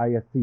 ISC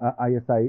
ISI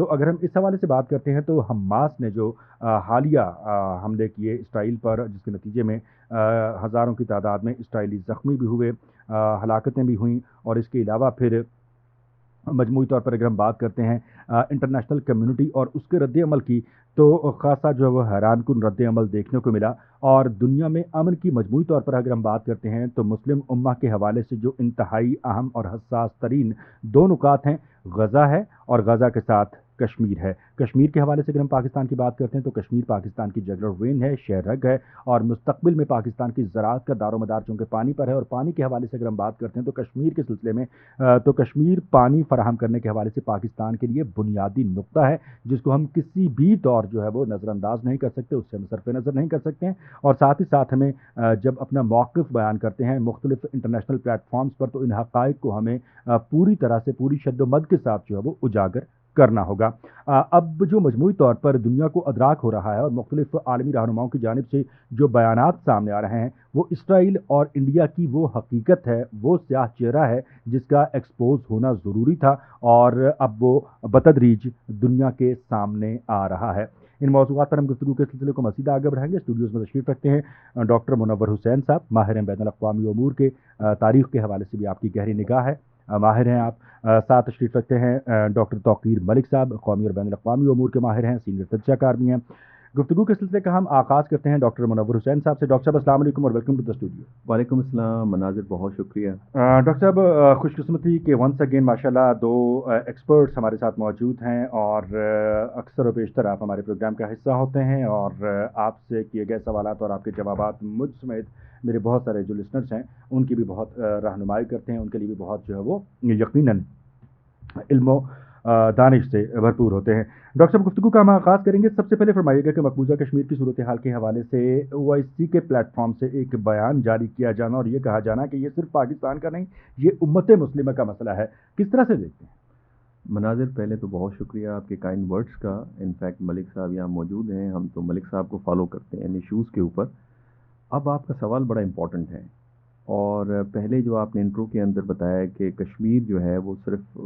سو اگر ہم اس حوالے سے بات کرتے ہیں تو حماس نے جو حالیہ حملے کیے اسرائیل پر، جس کے نتیجے میں ہزاروں کی تعداد میں اسرائیلی زخمی بھی ہوئے، ہلاکتیں بھی ہوئیں، اور اس کے علاوہ پھر مجموعی طور پر اگر ہم بات کرتے ہیں انٹرنیشنل کمیونٹی اور اس کے رد عمل کی، تو خاصا جو ہے وہ حیران کن رد عمل دیکھنے کو ملا۔ اور دنیا میں امن کی مجموعی طور پر اگر ہم بات کرتے ہیں تو مسلم امہ کے حوالے سے جو انتہائی اہم اور حساس ترین دو نکات ہیں، غزہ ہے اور غزہ کے ساتھ کشمیر ہے۔ کشمیر کے حوالے سے اگر ہم پاکستان کی بات کرتے ہیں تو کشمیر پاکستان کی جگلر وین ہے، شہ رگ ہے، اور مستقبل میں پاکستان کی زراعت کا دار و مدار چونکہ پانی پر ہے، اور پانی کے حوالے سے اگر ہم بات کرتے ہیں تو کشمیر کے سلسلے میں تو کشمیر پانی فراہم کرنے کے حوالے سے پاکستان کے لیے بنیادی نقطہ ہے، جس کو ہم کسی بھی طور جو ہے وہ نظر انداز نہیں کر سکتے، اس سے ہم صرف نظر نہیں کر سکتے ہیں۔ اور ساتھ ہی ساتھ ہمیں جب اپنا موقف بیان کرتے ہیں مختلف انٹرنیشنل پلیٹ فارمز پر، تو ان حقائق کو ہمیں پوری طرح سے پوری شد و مد کے ساتھ جو ہے وہ اجاگر کرنا ہوگا۔ اب جو مجموعی طور پر دنیا کو ادراک ہو رہا ہے اور مختلف عالمی رہنماؤں کی جانب سے جو بیانات سامنے آ رہے ہیں، وہ اسرائیل اور انڈیا کی وہ حقیقت ہے، وہ سیاہ چہرہ ہے جس کا ایکسپوز ہونا ضروری تھا، اور اب وہ بتدریج دنیا کے سامنے آ رہا ہے۔ ان موضوعات پر ہم گفتگو کے سلسلے کو مزید آگے بڑھائیں گے۔ اسٹوڈیوز میں تشریف رکھتے ہیں ڈاکٹر منور حسین صاحب، ماہر ہیں بین الاقوامی امور کے، تاریخ کے حوالے سے بھی آپ کی گہری نگاہ ہے، ماہر ہیں آپ۔ ساتھ تشریف رکھتے ہیں ڈاکٹر توقیر ملک صاحب، قومی اور بین الاقوامی امور کے ماہر ہیں، سینئر تجزیہ کار بھی ہیں۔ گفتگو کے سلسلے کا ہم آغاز کرتے ہیں ڈاکٹر منور حسین صاحب سے۔ ڈاکٹر صاحب السلام علیکم اور ویلکم ٹو دا اسٹوڈیو۔ وعلیکم السلام مناظر، بہت شکریہ۔ ڈاکٹر صاحب خوش قسمتی کہ ونس اگین ماشاءاللہ دو ایکسپرٹس ہمارے ساتھ موجود ہیں، اور اکثر و بیشتر آپ ہمارے پروگرام کا حصہ ہوتے ہیں، اور آپ سے کیے گئے سوالات اور آپ کے جوابات مجھ سمیت میرے بہت سارے جو لسنرز ہیں ان کی بھی بہت رہنمائی کرتے ہیں، ان کے لیے بھی بہت جو ہے وہ یقیناً علم و دانش سے بھرپور ہوتے ہیں۔ ڈاکٹر صاحب گفتگو کا ہم آغاز کریں گے۔ سب سے پہلے فرمائیے گا کہ مقبوضہ کشمیر کی صورتحال کے حوالے سے OIC کے پلیٹ فارم سے ایک بیان جاری کیا جانا اور یہ کہا جانا کہ یہ صرف پاکستان کا نہیں، یہ امت مسلمہ کا مسئلہ ہے، کس طرح سے دیکھتے ہیں؟ مناظر پہلے تو بہت شکریہ آپ کے کائنڈ ورڈز کا۔ انفیکٹ ملک صاحب یہاں موجود ہیں، ہم تو ملک صاحب کو فالو کرتے ہیں ان ایشوز کے اوپر۔ اب آپ کا سوال بڑا امپورٹنٹ ہے، اور پہلے جو آپ نے انٹرو کے اندر بتایا کہ کشمیر جو ہے وہ صرف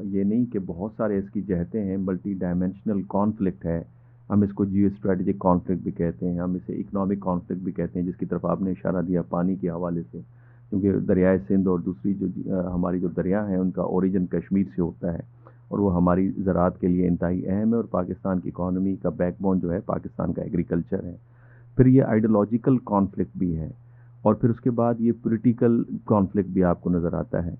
یہ نہیں کہ بہت سارے اس کی جہتیں ہیں، ملٹی ڈائمینشنل کانفلکٹ ہے، ہم اس کو جیو اسٹریٹجک کانفلکٹ بھی کہتے ہیں، ہم اسے اکنامک کانفلکٹ بھی کہتے ہیں، جس کی طرف آپ نے اشارہ دیا پانی کے حوالے سے، کیونکہ دریائے سندھ اور دوسری جو ہماری جو دریا ہیں ان کا اوریجن کشمیر سے ہوتا ہے، اور وہ ہماری زراعت کے لیے انتہائی اہم ہے، اور پاکستان کی اکانومی کا بیک بون جو ہے پاکستان کا ایگریکلچر ہے۔ پھر یہ آئیڈیالوجیکل کانفلکٹ بھی ہے، اور پھر اس کے بعد یہ پولیٹیکل کانفلکٹ بھی آپ کو نظر آتا ہے۔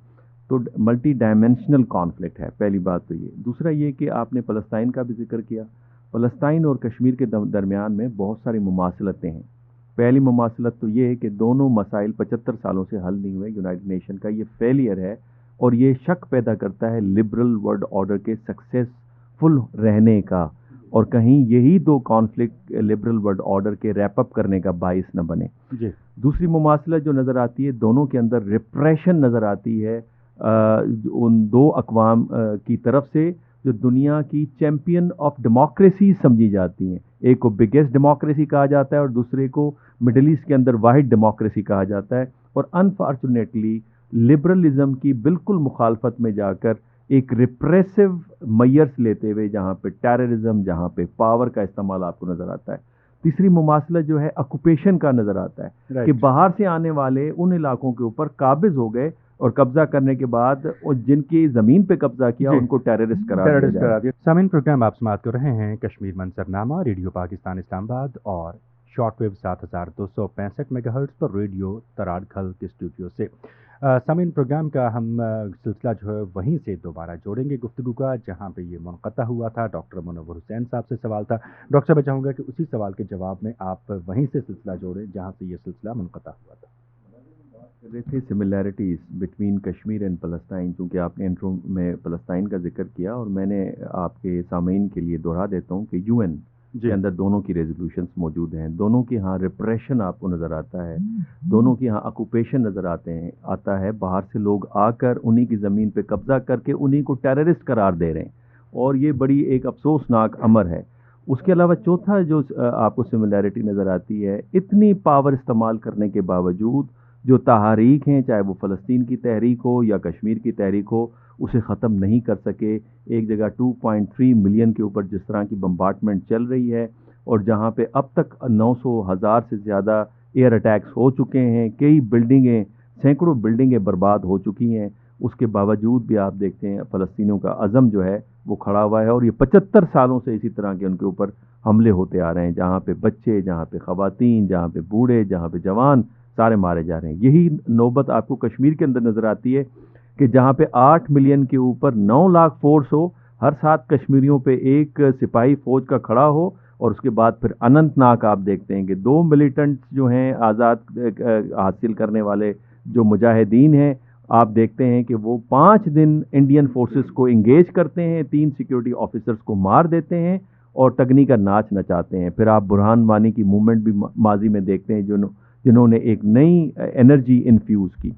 تو ملٹی ڈائمینشنل کانفلکٹ ہے، پہلی بات تو یہ۔ دوسرا یہ کہ آپ نے فلسطین کا بھی ذکر کیا۔ فلسطین اور کشمیر کے درمیان میں بہت ساری مماثلتیں ہیں۔ پہلی مماثلت تو یہ ہے کہ دونوں مسائل 75 سالوں سے حل نہیں ہوئے، یونائٹڈ نیشن کا یہ فیلئر ہے، اور یہ شک پیدا کرتا ہے لبرل ورلڈ آرڈر کے سکسیسفل رہنے کا، اور کہیں یہی دو کانفلکٹ لبرل ورلڈ آرڈر کے ریپ اپ کرنے کا باعث نہ بنے۔ جی۔ دوسری مماثلت جو نظر آتی ہے، دونوں کے اندر ریپریشن نظر آتی ہے ان دو اقوام کی طرف سے جو دنیا کی چیمپئن آف ڈیموکریسی سمجھی جاتی ہیں۔ ایک کو بگیسٹ ڈیموکریسی کہا جاتا ہے، اور دوسرے کو مڈل ایسٹ کے اندر واحد ڈیموکریسی کہا جاتا ہے، اور انفارچونیٹلی لبرلزم کی بالکل مخالفت میں جا کر ایک ریپریسو میئرس لیتے ہوئے جہاں پہ ٹیررزم، جہاں پہ پاور کا استعمال آپ کو نظر آتا ہے۔ تیسری مماثلت جو ہے آکوپیشن کا نظر آتا ہے کہ باہر سے آنے والے ان علاقوں کے اوپر قابض ہو گئے، اور قبضہ کرنے کے بعد جن کی زمین پہ قبضہ کیا ان کو ٹیررسٹ قرار دیا۔ سامعین پروگرام آپ سماعت کر رہے ہیں کشمیر منظرنامہ، ریڈیو پاکستان اسلام آباد اور شارٹ ویو 7265 میگا ہرٹز پر ریڈیو تراڑکھل کے اسٹوڈیو سے۔ سامعین پروگرام کا ہم سلسلہ جو ہے وہیں سے دوبارہ جوڑیں گے گفتگو کا جہاں پہ یہ منقطع ہوا تھا۔ ڈاکٹر منور حسین صاحب سے سوال تھا، ڈاکٹر صاحب میں چاہوں گا کہ اسی سوال کے جواب میں آپ وہیں سے سلسلہ جوڑیں جہاں سے یہ سلسلہ منقطع ہوا تھا۔ تھے سملیرٹیز بٹوین کشمیر اینڈ فلسطین، چونکہ آپ نے انٹرو میں فلسطین کا ذکر کیا، اور میں نے آپ کے سامعین کے لیے دوہرا دیتا ہوں کہ UN کے اندر دونوں کی ریزولوشنز موجود ہیں، دونوں کی ہاں ریپریشن آپ کو نظر آتا ہے، دونوں کی ہاں آکوپیشن نظر آتا ہے، باہر سے لوگ آ کر انہی کی زمین پہ قبضہ کر کے انہی کو ٹیررسٹ قرار دے رہے ہیں، اور یہ بڑی ایک افسوسناک امر ہے۔ اس کے علاوہ چوتھا جو آپ کو سملیرٹی نظر آتی ہے، اتنی پاور استعمال کرنے کے باوجود جو تحریک ہیں, چاہے وہ فلسطین کی تحریک ہو یا کشمیر کی تحریک ہو, اسے ختم نہیں کر سکے. ایک جگہ 2.3 ملین کے اوپر جس طرح کی بمبارڈمنٹ چل رہی ہے, اور جہاں پہ اب تک 900,000 سے زیادہ ایئر اٹیکس ہو چکے ہیں, کئی بلڈنگیں, سینکڑوں بلڈنگیں برباد ہو چکی ہیں, اس کے باوجود بھی آپ دیکھتے ہیں فلسطینیوں کا عزم جو ہے وہ کھڑا ہوا ہے. اور یہ 75 سالوں سے اسی طرح کے ان کے اوپر حملے ہوتے آ رہے ہیں, جہاں پہ بچے, جہاں پہ خواتین, جہاں پہ بوڑھے, جہاں پہ جوان, سارے مارے جا رہے ہیں. یہی نوبت آپ کو کشمیر کے اندر نظر آتی ہے کہ جہاں پہ 8 ملین کے اوپر 9 لاکھ فورس ہو, ہر 7 کشمیریوں پہ ایک سپاہی فوج کا کھڑا ہو, اور اس کے بعد پھر اننت ناگ آپ دیکھتے ہیں کہ 2 ملیٹنٹس جو ہیں آزاد حاصل کرنے والے جو مجاہدین ہیں, آپ دیکھتے ہیں کہ وہ 5 دن انڈین فورسز کو انگیج کرتے ہیں, 3 سیکیورٹی آفیسرز کو مار دیتے ہیں اور ٹگنی کا ناچ نچاتے ہیں. پھر آپ برہان وانی کی موومنٹ بھی ماضی میں دیکھتے ہیں جنہوں نے ایک نئی انرجی انفیوز کی.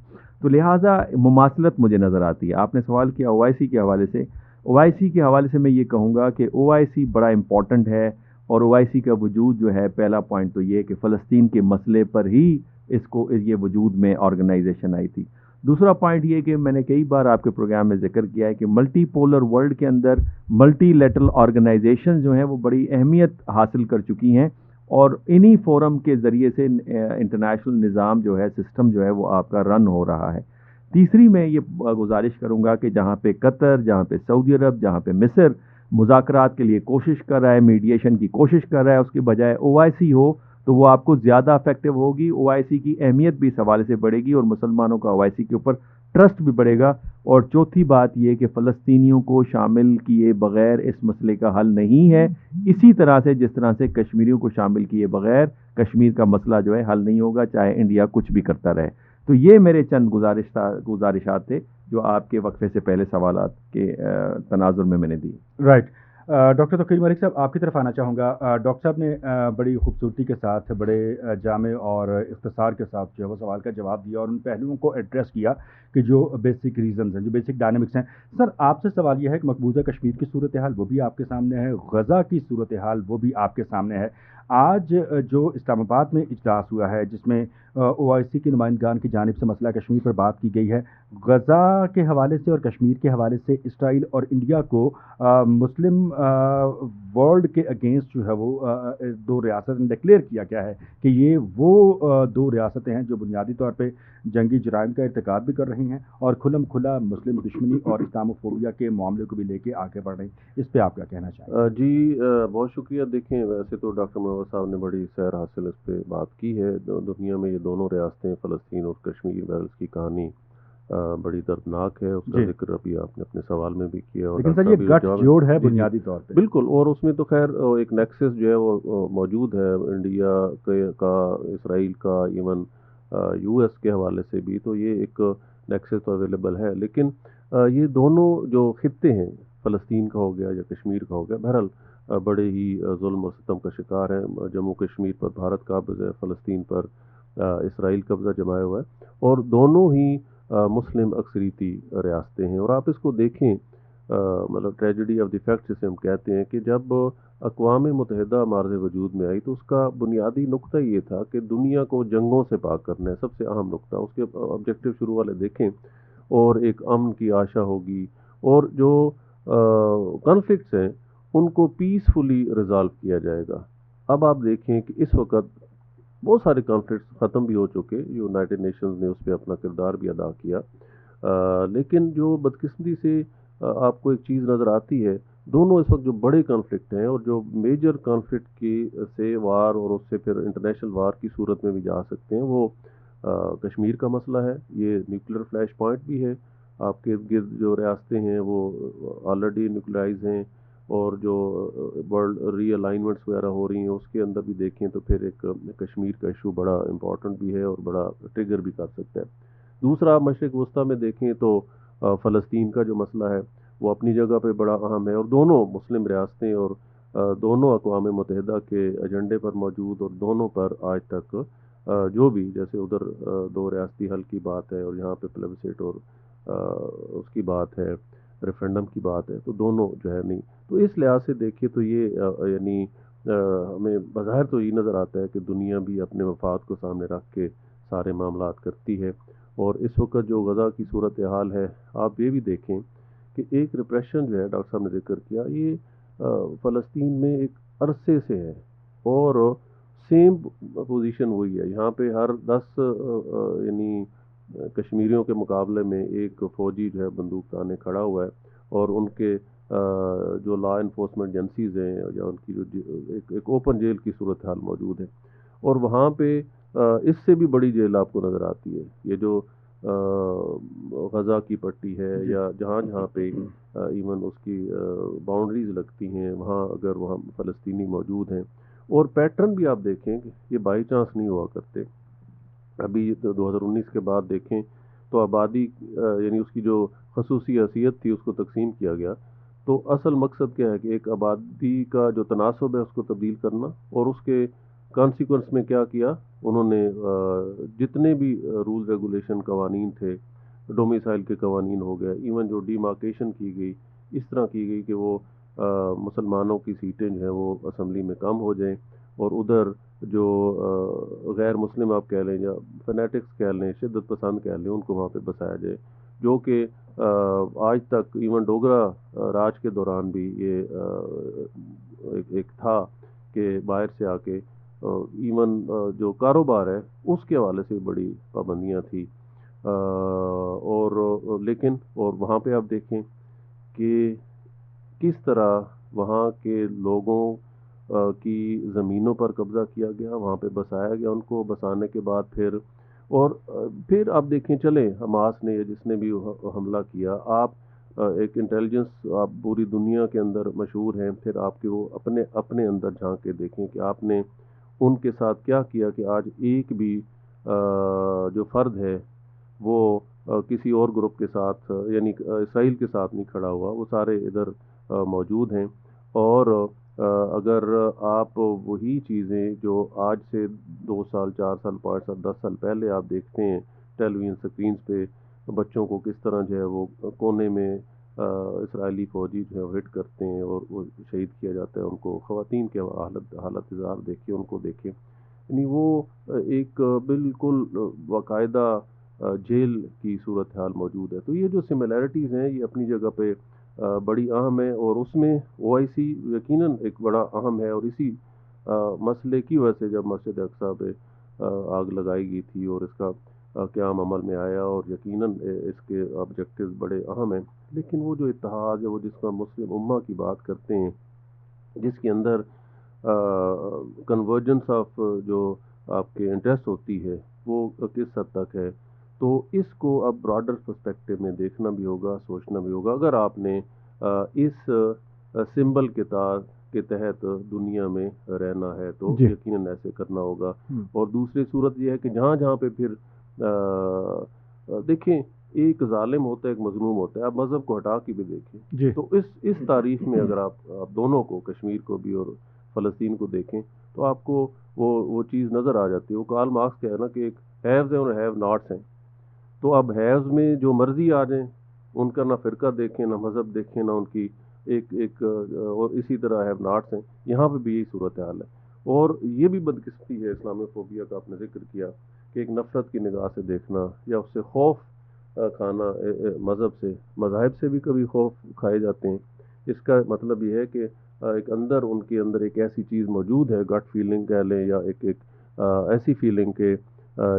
تو لہٰذا مماثلت مجھے نظر آتی ہے. آپ نے سوال کیا او آئی سی کے حوالے سے. او آئی سی کے حوالے سے میں یہ کہوں گا کہ او آئی سی بڑا امپورٹنٹ ہے, اور او آئی سی کا وجود جو ہے, پہلا پوائنٹ تو یہ کہ فلسطین کے مسئلے پر ہی یہ وجود میں آرگنائزیشن آئی تھی. دوسرا پوائنٹ یہ کہ میں نے کئی بار آپ کے پروگرام میں ذکر کیا ہے کہ ملٹی پولر ورلڈ کے اندر ملٹی لیٹرل آرگنائزیشن جو ہیں وہ بڑی اہمیت حاصل کر چکی ہیں, اور انہی فورم کے ذریعے سے انٹرنیشنل نظام جو ہے, سسٹم جو ہے وہ آپ کا رن ہو رہا ہے. تیسری میں یہ گزارش کروں گا کہ جہاں پہ قطر, جہاں پہ سعودی عرب, جہاں پہ مصر مذاکرات کے لیے کوشش کر رہا ہے, میڈیشن کی کوشش کر رہا ہے, اس کے بجائے او آئی سی ہو تو وہ آپ کو زیادہ افیکٹو ہوگی. او آئی سی کی اہمیت بھی اس حوالے سے بڑھے گی, اور مسلمانوں کا او آئی سی کے اوپر ٹرسٹ بھی بڑھے گا. اور چوتھی بات یہ کہ فلسطینیوں کو شامل کیے بغیر اس مسئلے کا حل نہیں ہے, اسی طرح سے جس طرح سے کشمیریوں کو شامل کیے بغیر کشمیر کا مسئلہ جو ہے حل نہیں ہوگا, چاہے انڈیا کچھ بھی کرتا رہے. تو یہ میرے چند گزارشات تھے جو آپ کے وقفے سے پہلے سوالات کے تناظر میں نے دی. رائٹ. ڈاکٹر توقیر ملک صاحب, آپ کی طرف آنا چاہوں گا. ڈاکٹر صاحب نے بڑی خوبصورتی کے ساتھ, بڑے جامع اور اختصار کے ساتھ جو ہے وہ سوال کا جواب دیا, اور ان پہلوؤں کو ایڈریس کیا کہ جو بیسک ریزنز ہیں, جو بیسک ڈائنامکس ہیں. سر, آپ سے سوال یہ ہے کہ مقبوضہ کشمیر کی صورتحال وہ بھی آپ کے سامنے ہے, غزہ کی صورتحال وہ بھی آپ کے سامنے ہے. آج جو اسلام آباد میں اجلاس ہوا ہے جس میں او آئی سی کے نمائندگان کی جانب سے مسئلہ کشمیر پر بات کی گئی ہے, غزہ کے حوالے سے اور کشمیر کے حوالے سے اسرائیل اور انڈیا کو مسلم ورلڈ کے اگینسٹ جو ہے وہ 2 ریاستیں ڈکلیئر کیا گیا ہے کہ یہ وہ 2 ریاستیں ہیں جو بنیادی طور پہ جنگی جرائم کا ارتکاب بھی کر رہی ہیں اور کھلم کھلا مسلم دشمنی اور اسلاموفوبیا کے معاملے کو بھی لے کے آگے بڑھ رہی ہیں. اس پہ آپ کیا کہنا چاہیں؟ جی بہت شکریہ. دیکھیں, ویسے تو ڈاکٹر منور صاحب نے بڑی سیر حاصل اس پہ بات کی ہے. دنیا میں یہ دونوں ریاستیں فلسطین اور کشمیر, اس کی کہانی بڑی دردناک ہے. اس کا ذکر ابھی آپ نے اپنے سوال میں بھی کیا, اور لیکن سر یہ گٹھ جوڑ ہے بنیادی طور پہ. بالکل, اور اس میں تو خیر ایک نیکسس جو ہے وہ موجود ہے انڈیا کا, اسرائیل کا, ایون یو ایس کے حوالے سے بھی, تو یہ ایک نیکسس تو اویلیبل ہے. لیکن یہ دونوں جو خطے ہیں, فلسطین کا ہو گیا یا کشمیر کا ہو گیا, بہرحال بڑے ہی ظلم و ستم کا شکار ہیں. جموں کشمیر پر بھارت قابض ہے, فلسطین پر اسرائیل قبضہ جمائے ہوا ہے, اور دونوں ہی مسلم اکثریتی ریاستیں ہیں. اور آپ اس کو دیکھیں, مطلب ٹریجڈی آف دی فیکٹ جسے ہم کہتے ہیں, کہ جب اقوام متحدہ مارز وجود میں آئی تو اس کا بنیادی نقطہ یہ تھا کہ دنیا کو جنگوں سے پاک کرنا ہے, سب سے اہم نقطہ. اس کے آبجیکٹو شروع والے دیکھیں, اور ایک امن کی آشا ہوگی, اور جو کانفلکٹس ہیں ان کو پیسفلی ریزالو کیا جائے گا. اب آپ دیکھیں کہ اس وقت بہت سارے کانفلکٹس ختم بھی ہو چکے, یونائٹڈ نیشنز نے اس پہ اپنا کردار بھی ادا کیا, لیکن جو بدقسمتی سے آپ کو ایک چیز نظر آتی ہے, دونوں اس وقت جو بڑے کانفلکٹ ہیں اور جو میجر کانفلکٹ کی سے وار اور اس سے پھر انٹرنیشنل وار کی صورت میں بھی جا سکتے ہیں, وہ کشمیر کا مسئلہ ہے. یہ نیوکلیر فلیش پوائنٹ بھی ہے. آپ کے گرد جو ریاستیں ہیں وہ آلریڈی نیوکلائز ہیں, اور جو ورلڈ ری الائنمنٹس وغیرہ ہو رہی ہیں اس کے اندر بھی دیکھیں تو پھر ایک کشمیر کا ایشو بڑا امپورٹنٹ بھی ہے اور بڑا ٹریگر بھی کر سکتا ہے. دوسرا, مشرق وسطیٰ میں دیکھیں تو فلسطین کا جو مسئلہ ہے وہ اپنی جگہ پہ بڑا اہم ہے, اور دونوں مسلم ریاستیں اور دونوں اقوام متحدہ کے ایجنڈے پر موجود, اور دونوں پر آج تک جو بھی, جیسے ادھر 2 ریاستی حل کی بات ہے اور یہاں پہ پلیبسیٹ اور اس کی بات ہے, ریفرینڈم کی بات ہے, تو دونوں جو ہے نہیں. تو اس لحاظ سے دیکھیے تو یہ یعنی ہمیں بظاہر تو یہ نظر آتا ہے کہ دنیا بھی اپنے مفاد کو سامنے رکھ کے سارے معاملات کرتی ہے. اور اس وقت جو غزہ کی صورتحال ہے، آپ یہ بھی دیکھیں کہ ایک ریپریشن جو ہے ڈاکٹر صاحب نے ذکر کیا، یہ فلسطین میں ایک عرصے سے ہے اور سیم پوزیشن وہی ہے. یہاں پہ ہر 10 یعنی کشمیریوں کے مقابلے میں ایک فوجی جو ہے بندوق تانے کھڑا ہوا ہے، اور ان کے جو لا انفورسمنٹ ایجنسیز ہیں یا ان کی جو ایک اوپن جیل کی صورتحال موجود ہے. اور وہاں پہ اس سے بھی بڑی جیل آپ کو نظر آتی ہے. یہ جو غزہ کی پٹی ہے یا جہاں جہاں پہ ایون اس کی باؤنڈریز لگتی ہیں، وہاں اگر وہاں فلسطینی موجود ہیں، اور پیٹرن بھی آپ دیکھیں کہ یہ بائی چانس نہیں ہوا کرتے. ابھی 2019 کے بعد دیکھیں تو آبادی یعنی اس کی جو خصوصی حیثیت تھی اس کو تقسیم کیا گیا. تو اصل مقصد کیا ہے کہ ایک آبادی کا جو تناسب ہے اس کو تبدیل کرنا، اور اس کے کانسیکوینس میں کیا کیا انہوں نے، جتنے بھی رول ریگولیشن قوانین تھے، ڈومیسائل کے قوانین ہو گئے، ایون جو ڈیمارکیشن کی گئی اس طرح کی گئی کہ وہ مسلمانوں کی سیٹیں جو ہیں وہ اسمبلی میں کم ہو جائیں، اور ادھر جو غیر مسلم آپ کہہ لیں یا فنیٹکس کہہ لیں، شدت پسند کہہ لیں، ان کو وہاں پہ بسایا جائے. جو کہ آج تک ایون ڈوگرا راج کے دوران بھی یہ ایک تھا کہ باہر سے آ کے ایون جو کاروبار ہے اس کے حوالے سے بڑی پابندیاں تھیں. اور لیکن اور وہاں پہ آپ دیکھیں کہ کس طرح وہاں کے لوگوں کی زمینوں پر قبضہ کیا گیا، وہاں پہ بسایا گیا ان کو. بسانے کے بعد پھر آپ دیکھیں چلیں حماس نے جس نے بھی حملہ کیا، آپ ایک انٹیلیجنس آپ پوری دنیا کے اندر مشہور ہیں، پھر آپ کے وہ اپنے اندر جھانک کے دیکھیں کہ آپ نے ان کے ساتھ کیا کیا کہ آج ایک بھی جو فرد ہے وہ کسی اور گروپ کے ساتھ یعنی اسرائیل کے ساتھ نہیں کھڑا ہوا، وہ سارے ادھر موجود ہیں. اور اگر آپ وہی چیزیں جو آج سے 2 سال 4 سال 5 سال 10 سال پہلے آپ دیکھتے ہیں ٹیلی ویژن سکرینز پہ بچوں کو کس طرح جو ہے وہ کونے میں اسرائیلی فوجی جو ہے ہٹ کرتے ہیں اور وہ شہید کیا جاتا ہے ان کو، خواتین کے حالت اظہار دیکھیں، ان کو دیکھیں، یعنی وہ ایک بالکل باقاعدہ جیل کی صورتحال موجود ہے. تو یہ جو سملیرٹیز ہیں یہ اپنی جگہ پہ بڑی اہم ہے، اور اس میں OIC یقیناً ایک بڑا اہم ہے. اور اسی مسئلے کی وجہ سے جب مسجد اقصیٰ پہ آگ لگائی گئی تھی اور اس کا قیام عمل میں آیا، اور یقیناً اس کے آبجیکٹیوز بڑے اہم ہیں، لیکن وہ جو اتحاد ہے وہ جس کا مسلم امہ کی بات کرتے ہیں، جس کے اندر کنورجنس آف جو آپ کے انٹرسٹ ہوتی ہے وہ کس حد تک ہے. تو اس کو اب براڈر پرسپیکٹو میں دیکھنا بھی ہوگا، سوچنا بھی ہوگا. اگر آپ نے اس سمبل کے تحت دنیا میں رہنا ہے تو یقیناً ایسے کرنا ہوگا. اور دوسری صورت یہ ہے کہ جہاں جہاں پہ پھر دیکھیں ایک ظالم ہوتا ہے ایک مظلوم ہوتا ہے، آپ مذہب کو ہٹا کے بھی دیکھیں تو اس تاریخ میں اگر آپ دونوں کو، کشمیر کو بھی اور فلسطین کو دیکھیں تو آپ کو وہ چیز نظر آ جاتی ہے. وہ کارل مارکس کہہ نا کہ ایک ہیوز ہیں اور ہیو ناٹس ہیں. تو اب ہیوز میں جو مرضی آ جائیں، ان کا نہ فرقہ دیکھیں، نہ مذہب دیکھیں، نہ ان کی ایک اور اسی طرح ہیو ناٹس ہیں. یہاں پہ بھی یہی صورتحال ہے. اور یہ بھی بدقسمتی ہے اسلامی فوبیا کا آپ نے ذکر کیا کہ ایک نفرت کی نگاہ سے دیکھنا یا اس سے خوف کھانا، مذاہب سے بھی کبھی خوف کھائے جاتے ہیں. اس کا مطلب یہ ہے کہ ایک ان کے اندر ایک ایسی چیز موجود ہے، گٹ فیلنگ کہہ لیں یا ایک ایسی فیلنگ کہ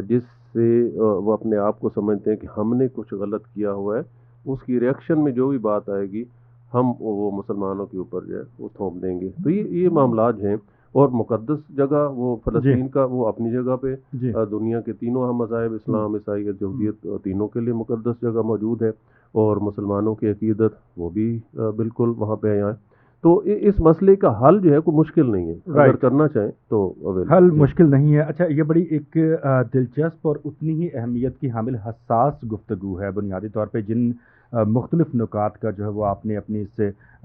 جس سے وہ اپنے آپ کو سمجھتے ہیں کہ ہم نے کچھ غلط کیا ہوا ہے. اس کی ریئیکشن میں جو بھی بات آئے گی ہم وہ مسلمانوں کے اوپر جو ہے وہ تھوپ دیں گے. تو یہ معاملات ہیں. اور مقدس جگہ وہ فلسطین کا وہ اپنی جگہ پہ دنیا کے تینوں اہم مذاہب اسلام، عیسائیت، یہودیت تینوں کے لیے مقدس جگہ موجود ہے، اور مسلمانوں کی عقیدت وہ بھی بالکل وہاں پہ آئے. تو اس مسئلے کا حل جو ہے کوئی مشکل نہیں ہے، اگر کرنا چاہیں تو حل مشکل نہیں ہے. اچھا، یہ بڑی ایک دلچسپ اور اتنی ہی اہمیت کی حامل حساس گفتگو ہے. بنیادی طور پہ جن مختلف نکات کا جو ہے وہ آپ نے اپنی اس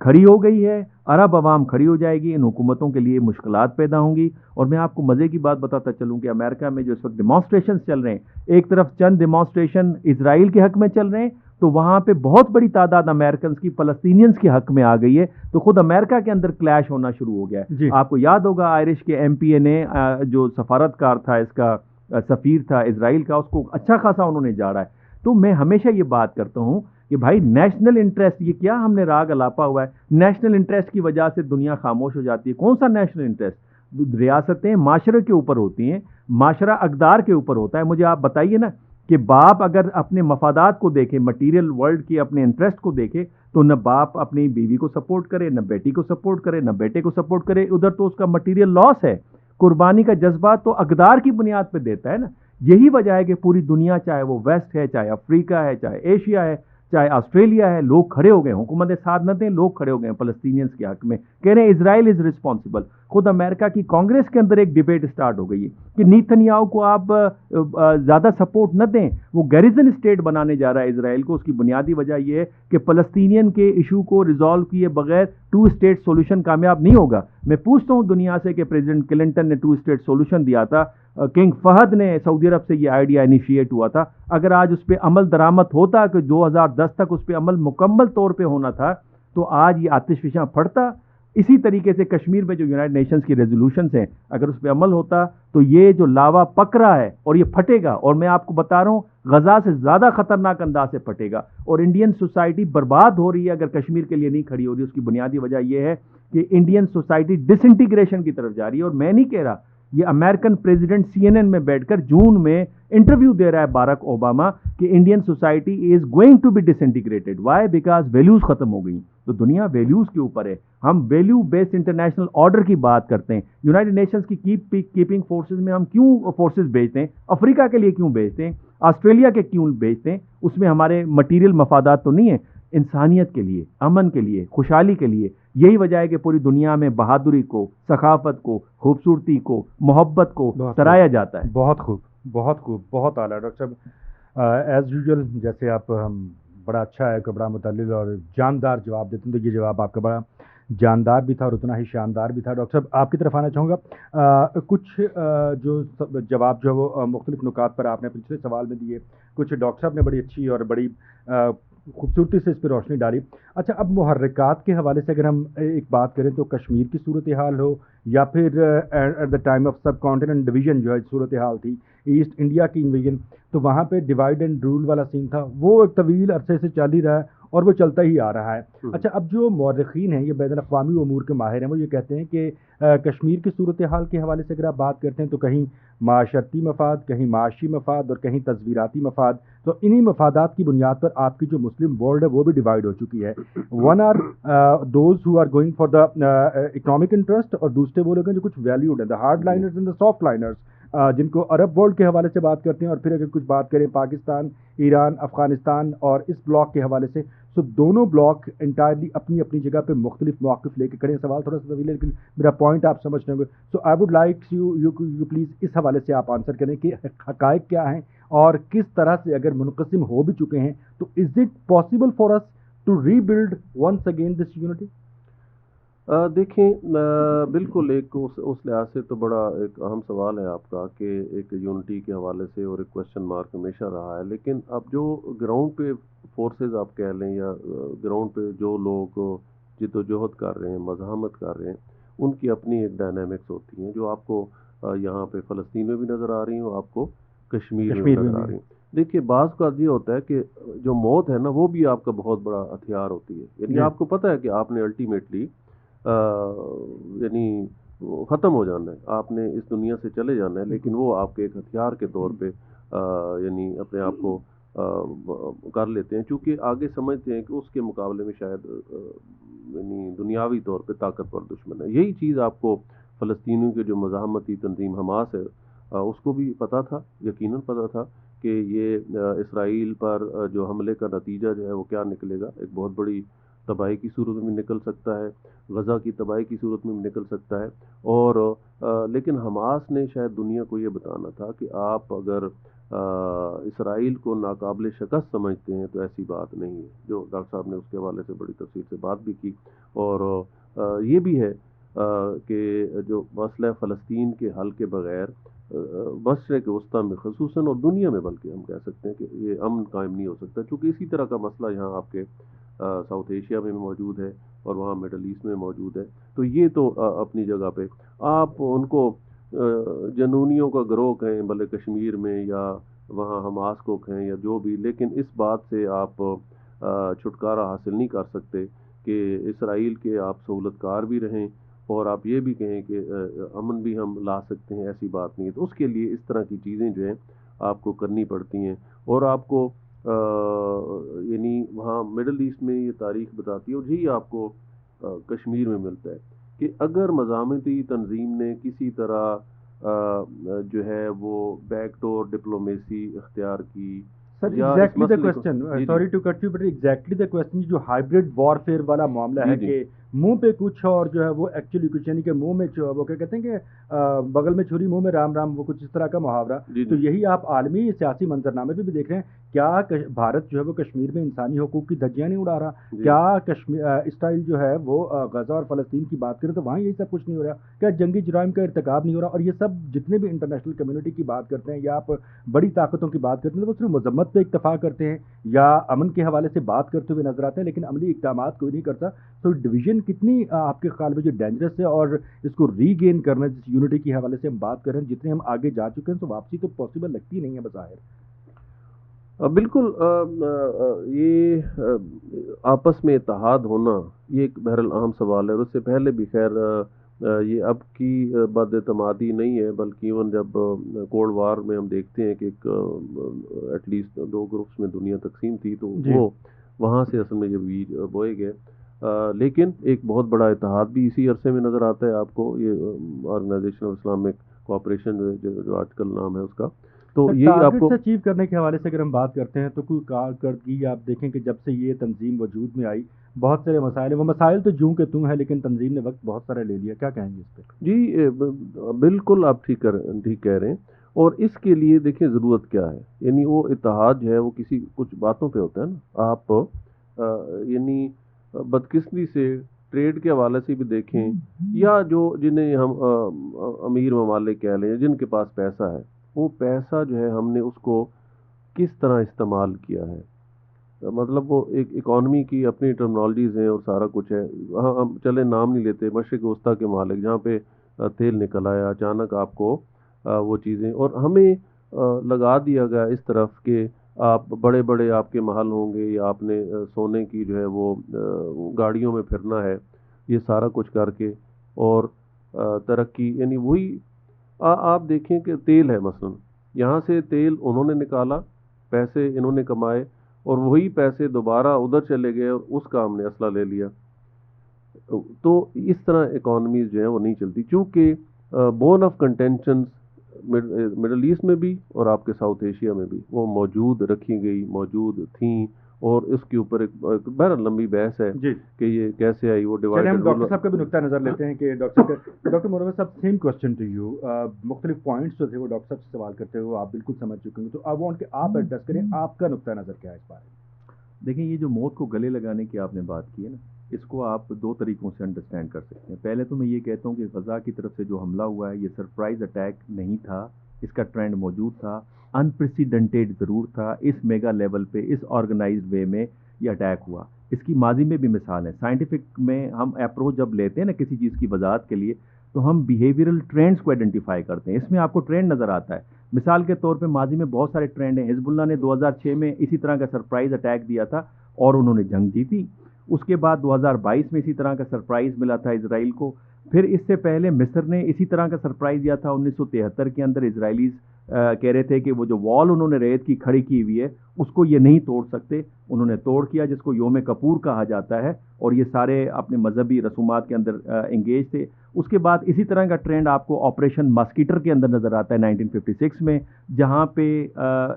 کھڑی ہو گئی ہے، عرب عوام کھڑی ہو جائے گی، ان حکومتوں کے لیے مشکلات پیدا ہوں گی. اور میں آپ کو مزے کی بات بتاتا چلوں کہ امریکہ میں جو اس وقت ڈیمانسٹریشنز چل رہے ہیں، ایک طرف چند ڈیمانسٹریشن اسرائیل کے حق میں چل رہے ہیں، تو وہاں پہ بہت بڑی تعداد امریکنز کی فلسطینینز کے حق میں آ گئی ہے. تو خود امریکہ کے اندر کلیش ہونا شروع ہو گیا ہے. جی آپ کو یاد ہوگا آئرش کے ایم پی اے نے جو سفارتکار تھا، اس کا سفیر تھا اسرائیل کا، اس کو اچھا خاصا انہوں نے جاڑا ہے. تو میں ہمیشہ یہ بات کرتا ہوں کہ بھائی نیشنل انٹرسٹ، یہ کیا ہم نے راگ الاپا ہوا ہے؟ نیشنل انٹرسٹ کی وجہ سے دنیا خاموش ہو جاتی ہے. کون سا نیشنل انٹرسٹ؟ ریاستیں معاشرے کے اوپر ہوتی ہیں، معاشرہ اقدار کے اوپر ہوتا ہے. مجھے آپ بتائیے نا کہ باپ اگر اپنے مفادات کو دیکھے، مٹیریل ورلڈ کی اپنے انٹرسٹ کو دیکھے، تو نہ باپ اپنی بیوی کو سپورٹ کرے، نہ بیٹی کو سپورٹ کرے، نہ بیٹے کو سپورٹ کرے. ادھر تو اس کا مٹیریل لاس ہے. قربانی کا جذبہ تو اقدار کی بنیاد پہ دیتا ہے نا. یہی وجہ ہے کہ پوری دنیا، چاہے وہ ویسٹ ہے، چاہے افریقہ ہے، چاہے ایشیا ہے، چاہے آسٹریلیا ہے، لوگ کھڑے ہو گئے ہیں. حکومتیں ساتھ نہ دیں، لوگ کھڑے ہو گئے ہیں فلسطینینز کے حق میں، کہہ رہے ہیں اسرائیل از ریسپانسبل. خود امریکہ کی کانگریس کے اندر ایک ڈیبیٹ سٹارٹ ہو گئی ہے کہ نیتنیاہو کو آپ زیادہ سپورٹ نہ دیں، وہ گیریزن اسٹیٹ بنانے جا رہا ہے اسرائیل کو. اس کی بنیادی وجہ یہ ہے کہ فلسطینین کے ایشو کو ریزالو کیے بغیر 2 اسٹیٹ سولوشن کامیاب نہیں ہوگا. میں پوچھتا ہوں دنیا سے کہ پریزیڈنٹ کلنٹن نے 2 اسٹیٹ سولوشن دیا تھا، کنگ فہد نے سعودی عرب سے یہ آئیڈیا انیشیٹ ہوا تھا. اگر آج اس پہ عمل درآمد ہوتا کہ 2010 تک اس پہ عمل مکمل طور پہ ہونا تھا، تو آج یہ آتش فشاں پھڑتا. اسی طریقے سے کشمیر میں جو یونائٹڈ نیشنز کی ریزولوشنز ہیں، اگر اس پہ عمل ہوتا تو یہ جو لاوا پک رہا ہے اور یہ پھٹے گا، اور میں آپ کو بتا رہا ہوں غزہ سے زیادہ خطرناک انداز سے پھٹے گا. اور انڈین سوسائٹی برباد ہو رہی ہے اگر کشمیر کے لیے نہیں کھڑی ہو رہی. اس کی بنیادی وجہ یہ ہے کہ انڈین سوسائٹی ڈس انٹیگریشن کی طرف جا رہی ہے. اور میں نہیں کہہ رہا، یہ American president C N N میں بیٹھ کر جون میں انٹرویو دے رہا ہے باراک اوباما کہ Indian society is going to be disintegrated. Why? Because values ختم ہو گئی. تو دنیا ویلیوز کے اوپر ہے. ہم ویلیو بیسڈ انٹرنیشنل آرڈر کی بات کرتے ہیں. یونائٹڈ نیشنز کی کیپنگ فورسز میں ہم کیوں فورسز بھیجتے ہیں؟ افریقہ کے لیے کیوں بھیجتے ہیں؟ آسٹریلیا کے کیوں بھیجتے ہیں؟ اس میں ہمارے مٹیریل مفادات تو نہیں ہیں، انسانیت کے لیے، امن کے لیے، خوشحالی کے لیے. یہی وجہ ہے کہ پوری دنیا میں بہادری کو، ثقافت کو، خوبصورتی کو، محبت کو سراہا جاتا ہے. بہت خوب، بہت خوب، بہت اعلیٰ ڈاکٹر صاحب. ایز یوزول جیسے آپ بڑا اچھا ہے کہ بڑا متعلق اور جاندار جواب دیتے ہیں، تو یہ جواب آپ کا بڑا جاندار بھی تھا اور اتنا ہی شاندار بھی تھا. ڈاکٹر صاحب آپ کی طرف آنا چاہوں گا. کچھ جو جواب جو ہے وہ مختلف نکات پر آپ نے پچھلے سوال میں دیے، کچھ ڈاکٹر صاحب نے بڑی اچھی اور بڑی خوبصورتی سے اس پہ روشنی ڈالی. اچھا، اب محرکات کے حوالے سے اگر ہم ایک بات کریں تو کشمیر کی صورتحال ہو یا پھر at the time of subcontinent division جو ہے صورتحال تھی، ایسٹ انڈیا کی انویژن، تو وہاں پہ ڈیوائڈ اینڈ رول والا سین تھا، وہ ایک طویل عرصے سے چل ہی رہا ہے اور وہ چلتا ہی آ رہا ہے. اچھا، اب جو مورخین ہیں، یہ بین الاقوامی امور کے ماہر ہیں، وہ یہ کہتے ہیں کہ کشمیر کی صورتحال کے حوالے سے اگر آپ بات کرتے ہیں تو کہیں معاشرتی مفاد، کہیں معاشی مفاد اور کہیں تصویراتی مفاد. تو انہی مفادات کی بنیاد پر آپ کی جو مسلم ورلڈ ہے وہ بھی ڈیوائڈ ہو چکی ہے. One are those who are going for the economic interest, اور دوسرے وہ لوگ ہیں جو کچھ ویلیوڈ ہیں، the hard liners and the soft liners, جن کو عرب ورلڈ کے حوالے سے بات کرتے ہیں. اور پھر اگر کچھ بات کریں پاکستان، ایران، افغانستان اور اس بلاک کے حوالے سے، تو دونوں بلاک انٹائرلی اپنی اپنی جگہ پہ مختلف مواقف لے کے کھڑے ہیں. سوال تھوڑا سا طویل ہے لیکن میرا پوائنٹ آپ سمجھ رہے ہوں گے. So I would like you please اس حوالے سے آپ آنسر کریں کہ حقائق کیا ہیں اور کس طرح سے اگر منقسم ہو بھی چکے ہیں تو is it possible for us to rebuild once again this unity? دیکھیں، بالکل ایک اس لحاظ سے تو بڑا ایک اہم سوال ہے آپ کا کہ ایک یونٹی کے حوالے سے، اور ایک کوشچن مارک ہمیشہ رہا ہے. لیکن اب جو گراؤنڈ پہ فورسز آپ کہہ لیں یا گراؤنڈ پہ جو لوگ جد و جہد کر رہے ہیں، مزاحمت کر رہے ہیں، ان کی اپنی ایک ڈائنامکس ہوتی ہیں جو آپ کو یہاں پہ فلسطین میں بھی نظر آ رہی ہیں اور آپ کو کشمیر میں بھی نظر آ رہی ہیں. دیکھیے، بعض کا یہ ہوتا ہے کہ جو موت ہے نا، وہ بھی آپ کا بہت بڑا ہتھیار ہوتی ہے. یعنی آپ کو پتہ ہے کہ آپ نے الٹیمیٹلی یعنی ختم ہو جانا ہے، آپ نے اس دنیا سے چلے جانا ہے، لیکن وہ آپ کے ایک ہتھیار کے طور پہ یعنی اپنے آپ کو کر لیتے ہیں، چونکہ آگے سمجھتے ہیں کہ اس کے مقابلے میں شاید یعنی دنیاوی طور پہ طاقتور دشمن ہے. یہی چیز آپ کو فلسطینیوں کے جو مزاحمتی تنظیم حماس ہے اس کو بھی پتہ تھا، یقیناً پتہ تھا کہ یہ اسرائیل پر جو حملے کا نتیجہ جو ہے وہ کیا نکلے گا. ایک بہت بڑی تباہی کی صورت میں بھی نکل سکتا ہے، غزہ کی تباہی کی صورت میں بھی نکل سکتا ہے، اور لیکن حماس نے شاید دنیا کو یہ بتانا تھا کہ آپ اگر اسرائیل کو ناقابل شکست سمجھتے ہیں تو ایسی بات نہیں ہے، جو ڈاکٹر صاحب نے اس کے حوالے سے بڑی تفصیل سے بات بھی کی، اور یہ بھی ہے کہ جو مسئلہ فلسطین کے حل کے بغیر مشرق وسطیٰ میں خصوصاً اور دنیا میں بلکہ ہم کہہ سکتے ہیں کہ یہ امن قائم نہیں ہو سکتا، چونکہ اسی طرح کا مسئلہ یہاں آپ کے ساؤتھ ایشیا میں موجود ہے اور وہاں مڈل ایسٹ میں موجود ہے، تو یہ تو اپنی جگہ پہ آپ ان کو جنونیوں کا گروہ کہیں بھلے کشمیر میں یا وہاں حماس کو کہیں یا جو بھی، لیکن اس بات سے آپ چھٹکارا حاصل نہیں کر سکتے کہ اسرائیل کے آپ سہولت کار بھی رہیں اور آپ یہ بھی کہیں کہ امن بھی ہم لا سکتے ہیں، ایسی بات نہیں ہے۔ تو اس کے لیے اس طرح کی چیزیں جو ہیں آپ کو کرنی پڑتی ہیں، اور آپ کو یعنی وہاں مڈل ایسٹ میں یہ تاریخ بتاتی ہے، اور یہی آپ کو کشمیر میں ملتا ہے کہ اگر مزاحمتی تنظیم نے کسی طرح جو ہے وہ بیک ڈور ڈپلومیسی اختیار کی، سر یا اس ایگزیکٹلی دا مسئلے کو question, sorry to cut you but exactly the question, جو ہائبرڈ وارفیئر والا معاملہ ہے کہ منہ پہ کچھ اور جو ہے وہ ایکچولی کچھ، یعنی کہ منہ میں وہ کیا کہتے ہیں کہ بغل میں چھری منہ میں رام رام، وہ کچھ اس طرح کا محاورہ، تو یہی آپ عالمی سیاسی منظرنامے پہ بھی دیکھ رہے ہیں۔ کیا بھارت جو ہے وہ کشمیر میں انسانی حقوق کی دھجیاں نہیں اڑا رہا؟ کیا کشمیر اسرائیل جو ہے وہ غزہ اور فلسطین کی بات کریں تو وہاں یہی سب کچھ نہیں ہو رہا؟ کیا جنگی جرائم کا ارتکاب نہیں ہو رہا؟ اور یہ سب جتنے بھی انٹرنیشنل کمیونٹی کی بات کرتے ہیں یا آپ بڑی طاقتوں کی بات کرتے ہیں تو وہ صرف مذمت پہ اکتفا کرتے ہیں یا امن کے حوالے سے بات کرتے ہوئے نظر آتے ہیں، لیکن عملی اقدامات کوئی نہیں کرتا۔ تو ڈویژن کتنی آپ کے خیال میں جو ڈینجرس ہے، اور اس کو ری گین کرنا جس یونٹی کے حوالے سے ہم بات کر رہے ہیں، جتنے ہم آگے جا چکے ہیں تو واپسی تو پاسبل لگتی نہیں ہے بظاہر۔ بالکل، یہ آپس میں اتحاد ہونا یہ ایک بہرحال اہم سوال ہے، اور اس سے پہلے بھی خیر یہ اب کی بد اعتمادی نہیں ہے، بلکہ ایون جب کولڈ وار میں ہم دیکھتے ہیں کہ ایک ایٹ لیسٹ 2 گروپس میں دنیا تقسیم تھی، تو وہ وہاں سے اصل میں جب بیج بوئے گئے، لیکن ایک بہت بڑا اتحاد بھی اسی عرصے میں نظر آتا ہے آپ کو، یہ آرگنائزیشن آف اسلامک کوآپریشن جو آج کل نام ہے اس کا، تو یہ آپ کو اچیو کرنے کے حوالے سے اگر ہم بات کرتے ہیں تو کوئی کارکردگی آپ دیکھیں کہ جب سے یہ تنظیم وجود میں آئی بہت سارے مسائل ہیں، وہ مسائل تو جوں کہ توں ہے، لیکن تنظیم نے وقت بہت سارا لے لیا، کیا کہیں گے اس پہ؟ جی بالکل آپ ٹھیک کہہ رہے ہیں، اور اس کے لیے دیکھیں ضرورت کیا ہے، یعنی وہ اتحاد جو ہے وہ کسی کچھ باتوں پہ ہوتا ہے نا، آپ یعنی بدقسمتی سے ٹریڈ کے حوالے سے بھی دیکھیں، یا جنہیں ہم امیر ممالک کہہ لیں، جن کے پاس پیسہ ہے، وہ پیسہ جو ہے ہم نے اس کو کس طرح استعمال کیا ہے، مطلب وہ ایک اکانومی کی اپنی ٹرمنالوجیز ہیں اور سارا کچھ ہے، ہم چلے نام نہیں لیتے، مشرق وسطیٰ کے ممالک جہاں پہ تیل نکل آیا اچانک آپ کو وہ چیزیں، اور ہمیں لگا دیا گیا اس طرف کہ آپ بڑے بڑے آپ کے محل ہوں گے، یا آپ نے سونے کی جو ہے وہ گاڑیوں میں پھرنا ہے، یہ سارا کچھ کر کے، اور ترقی، یعنی وہی آپ دیکھیں کہ تیل ہے مثلا، یہاں سے تیل انہوں نے نکالا، پیسے انہوں نے کمائے، اور وہی پیسے دوبارہ ادھر چلے گئے اور اس کا ہم نے اسلحہ لے لیا۔ تو اس طرح اکانومیز جو ہیں وہ نہیں چلتی، چونکہ بون آف کنٹینشنز مڈل ایسٹ میں بھی اور آپ کے ساؤتھ ایشیا میں بھی وہ موجود تھیں، اور اس کے اوپر ایک بہرحال لمبی بحث ہے کہ یہ کیسے آئی، وہ ڈیوائڈ۔ ہم ڈاکٹر صاحب کا بھی نقطہ نظر لیتے ہیں کہ ڈاکٹر مروت صاحب، سیم کوسچن ٹو یو، مختلف پوائنٹس جو تھے وہ ڈاکٹر صاحب سے سوال کرتے ہوئے آپ بالکل سمجھ چکے ہیں، تو آئی وانٹ کہ آپ ایڈریس کریں، آپ کا نقطہ نظر کیا ہے اس بارے میں؟ دیکھیں، یہ جو موت کو گلے لگانے کی آپ نے بات کی ہے نا، اس کو آپ 2 طریقوں سے انڈرسٹینڈ کر سکتے ہیں۔ پہلے تو میں یہ کہتا ہوں کہ غزہ کی طرف سے جو حملہ ہوا ہے یہ سرپرائز اٹیک نہیں تھا، اس کا ٹرینڈ موجود تھا، انپریسیڈنٹیڈ ضرور تھا، اس میگا لیول پہ اس آرگنائزڈ وے میں یہ اٹیک ہوا۔ اس کی ماضی میں بھی مثال ہے، سائنٹیفک میں ہم اپروچ جب لیتے ہیں نا کسی چیز کی وضاحت کے لیے، تو ہم بیہیویئرل ٹرینڈز کو آئیڈینٹیفائی کرتے ہیں، اس میں آپ کو ٹرینڈ نظر آتا ہے۔ مثال کے طور پہ ماضی میں بہت سارے ٹرینڈ ہیں، حزب اللہ نے 2006 میں اسی طرح کا سرپرائز اٹیک دیا تھا اور انہوں نے جنگ جیتی، اس کے بعد 2022 میں اسی طرح کا سرپرائز ملا تھا اسرائیل کو، پھر اس سے پہلے مصر نے اسی طرح کا سرپرائز دیا تھا 1973 کے اندر، اسرائیلیز کہہ رہے تھے کہ وہ جو وال انہوں نے ریت کی کھڑی کی ہوئی ہے اس کو یہ نہیں توڑ سکتے، انہوں نے توڑ کیا، جس کو یوم کپور کہا جاتا ہے، اور یہ سارے اپنے مذہبی رسومات کے اندر انگیج تھے۔ اس کے بعد اسی طرح کا ٹرینڈ آپ کو آپریشن ماسکیٹر کے اندر نظر آتا ہے 1956 میں، جہاں پہ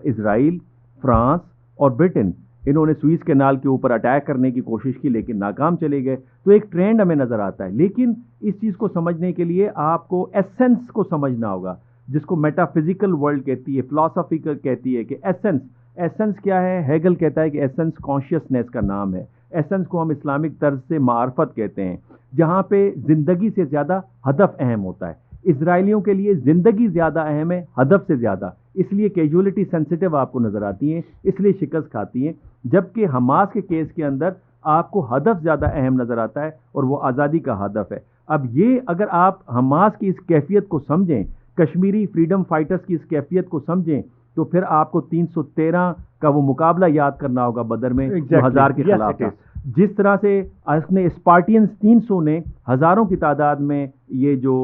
اسرائیل، فرانس اور برٹن انہوں نے سوئس کینال کے اوپر اٹیک کرنے کی کوشش کی لیکن ناکام چلے گئے. تو ایک ٹرینڈ ہمیں نظر آتا ہے. لیکن اس چیز کو سمجھنے کے لیے آپ کو ایسنس کو سمجھنا ہوگا, جس کو میٹا فزیکل ورلڈ کہتی ہے, فلاسفیکل کہتی ہے کہ ایسنس کیا ہے. ہیگل کہتا ہے کہ ایسنس کانشیسنیس کا نام ہے. ایسنس کو ہم اسلامک طرز سے معرفت کہتے ہیں, جہاں پہ زندگی سے زیادہ ہدف اہم ہوتا ہے. اسرائیلیوں کے لیے زندگی زیادہ اہم ہے ہدف سے زیادہ, اس لیے کیجولیٹی سینسٹیو آپ کو نظر آتی ہیں, اس لیے شکست کھاتی ہیں. جبکہ حماس کے کیس کے اندر آپ کو ہدف زیادہ اہم نظر آتا ہے اور وہ آزادی کا ہدف ہے. اب یہ اگر آپ حماس کی اس کیفیت کو سمجھیں, کشمیری فریڈم فائٹرز کی اس کیفیت کو سمجھیں, تو پھر آپ کو 313 کا وہ مقابلہ یاد کرنا ہوگا بدر میں جو 1000 کے خلاف تھا. جس طرح سے اپنے اسپارٹینز 300 نے ہزاروں کی تعداد میں یہ جو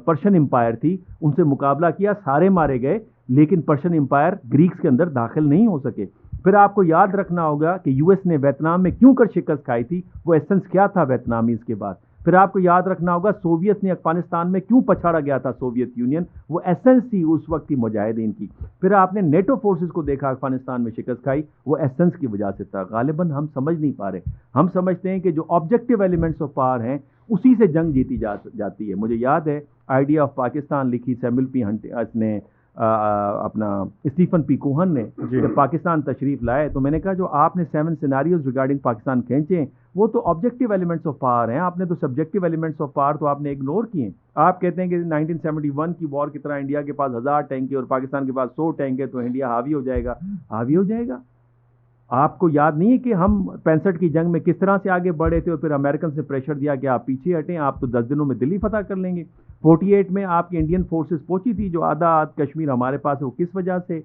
پرشین امپائر تھی ان سے مقابلہ کیا, سارے مارے گئے, لیکن پرشین امپائر گریکس کے اندر داخل نہیں ہو سکے. پھر آپ کو یاد رکھنا ہوگا کہ یو ایس نے ویتنام میں کیوں کر شکست کھائی تھی, وہ ایسنس کیا تھا ویتنامیز کے بعد. پھر آپ کو یاد رکھنا ہوگا سوویت نے افغانستان میں کیوں پچھاڑا گیا تھا سوویت یونین, وہ ایسنس تھی اس وقت کی مجاہدین کی. پھر آپ نے نیٹو فورسز کو دیکھا افغانستان میں شکست کھائی, وہ ایسنس کی وجہ سے تھا. غالباً ہم سمجھ نہیں پا رہے, ہم سمجھتے ہیں کہ جو آبجیکٹو ایلیمنٹس آف پاور ہیں اسی سے جنگ جیتی جاتی ہے. مجھے یاد ہے آئیڈیا آف پاکستان لکھی سیموئل پی ہنٹ نے, اپنا اسٹیفن پی کوہن نے جب پاکستان تشریف لائے, تو میں نے کہا جو آپ نے 7 سیناریوز ریگارڈنگ پاکستان کھینچے ہیں وہ تو آبجیکٹو ایلیمنٹس آف پاور ہیں, آپ نے تو سبجیکٹو ایلیمنٹس آف پاور تو آپ نے اگنور کیے. آپ کہتے ہیں کہ 1971 کی وار کی طرح انڈیا کے پاس 1000 ٹینک ہے اور پاکستان کے پاس 100 ٹینک ہے تو انڈیا حاوی ہو جائے گا. حاوی ہو جائے گا. آپ کو یاد نہیں ہے کہ ہم 65 کی جنگ میں کس طرح سے آگے بڑھے تھے اور پھر امریکن سے پریشر دیا کہ آپ پیچھے ہٹیں, آپ تو 10 دنوں میں دلی فتح کر لیں گے. 48 میں آپ کی انڈین فورسز پہنچی تھی, جو آدھا کشمیر ہمارے پاس ہے, وہ کس وجہ سے.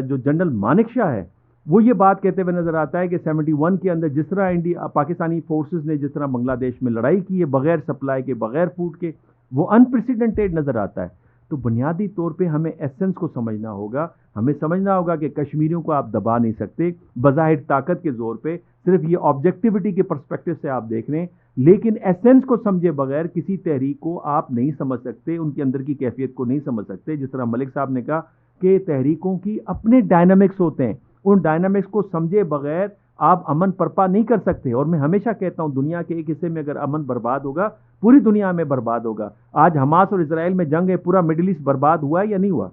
جو جنرل مانک شاہ ہے وہ یہ بات کہتے ہوئے نظر آتا ہے کہ 71 کے اندر جس طرح پاکستانی فورسز نے جس طرح بنگلہ دیش میں لڑائی کی ہے بغیر سپلائی کے, بغیر فوڈ کے, وہ انپریسیڈنٹیڈ نظر آتا ہے. تو بنیادی طور پہ ہمیں ایسنس کو سمجھنا ہوگا. ہمیں سمجھنا ہوگا کہ کشمیریوں کو آپ دبا نہیں سکتے بظاہر طاقت کے زور پہ, صرف یہ آبجیکٹیوٹی کے پرسپیکٹو سے آپ دیکھ رہے ہیں, لیکن ایسنس کو سمجھے بغیر کسی تحریک کو آپ نہیں سمجھ سکتے, ان کے اندر کی کیفیت کو نہیں سمجھ سکتے. جس طرح ملک صاحب نے کہا کہ تحریکوں کی اپنے ڈائنامکس ہوتے ہیں, ان ڈائنامکس کو سمجھے بغیر آپ امن برپا نہیں کر سکتے. اور میں ہمیشہ کہتا ہوں دنیا کے ایک حصے میں اگر امن برباد ہوگا پوری دنیا میں برباد ہوگا. آج حماس اور اسرائیل میں جنگ ہے, پورا مڈل ایسٹ برباد ہوا ہے یا نہیں ہوا؟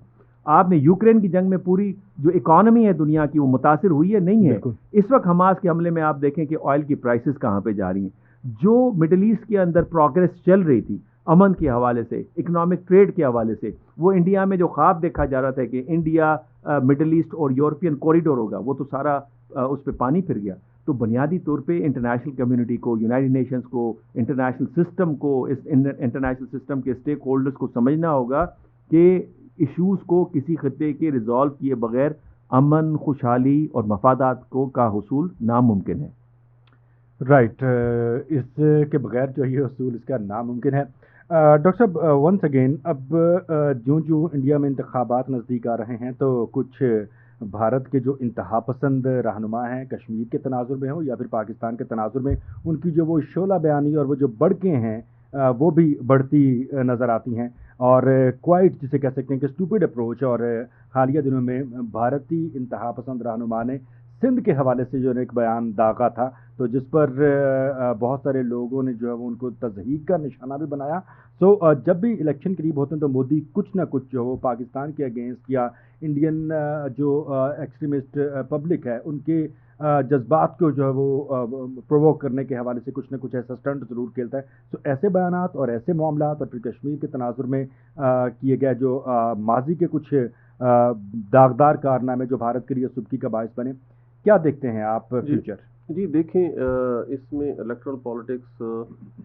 آپ نے یوکرین کی جنگ میں پوری جو اکانومی ہے دنیا کی وہ متاثر ہوئی ہے, نہیں ہے. اس وقت حماس کے حملے میں آپ دیکھیں کہ آئل کی پرائسز کہاں پہ جا رہی ہیں. جو مڈل ایسٹ کے اندر پروگریس چل رہی تھی امن کے حوالے سے, اکنامک ٹریڈ کے حوالے سے, وہ انڈیا میں جو خواب دیکھا جا رہا تھا کہ انڈیا مڈل ایسٹ اور یورپین کوریڈور ہوگا, وہ تو سارا اس پہ پانی پھر گیا. تو بنیادی طور پہ انٹرنیشنل کمیونٹی کو, یونائٹڈ نیشنز کو, انٹرنیشنل سسٹم کو, اس انٹرنیشنل سسٹم کے اسٹیک ہولڈرز کو سمجھنا ہوگا کہ ایشوز کو کسی خطے کے ریزالو کیے بغیر امن, خوشحالی اور مفادات کا حصول ناممکن ہے. رائٹ, اس کے بغیر جو یہ حصول اس کا ناممکن ہے. ڈاکٹر صاحب ونس اگین, اب جو انڈیا میں انتخابات نزدیک آ رہے ہیں تو کچھ بھارت کے جو انتہا پسند رہنما ہیں کشمیر کے تناظر میں ہوں یا پھر پاکستان کے تناظر میں, ان کی جو وہ شعلہ بیانی اور وہ جو بڑکیں ہیں وہ بھی بڑھتی نظر آتی ہیں, اور کوائٹ جسے کہہ سکتے ہیں کہ اسٹوپڈ اپروچ. اور حالیہ دنوں میں بھارتی انتہا پسند رہنما نے سندھ کے حوالے سے جو ایک بیان داغا تھا, تو جس پر بہت سارے لوگوں نے جو ہے وہ ان کو تضحیک کا نشانہ بھی بنایا. سو جب بھی الیکشن قریب ہوتے ہیں تو مودی کچھ نہ کچھ جو وہ پاکستان کے اگینسٹ یا انڈین جو ایکسٹریمسٹ پبلک ہے ان کے جذبات کو جو ہے وہ پرووک کرنے کے حوالے سے کچھ نہ کچھ ایسا اسٹنٹ ضرور کھیلتا ہے. تو ایسے بیانات اور ایسے معاملات اور پھر کشمیر کے تناظر میں کیے گئے جو ماضی کے کچھ داغدار کارنامے جو بھارت کے لیے سبکی کا باعث بنے, کیا دیکھتے ہیں آپ فیوچر؟ جی دیکھیں, اس میں الیکٹرل پالیٹکس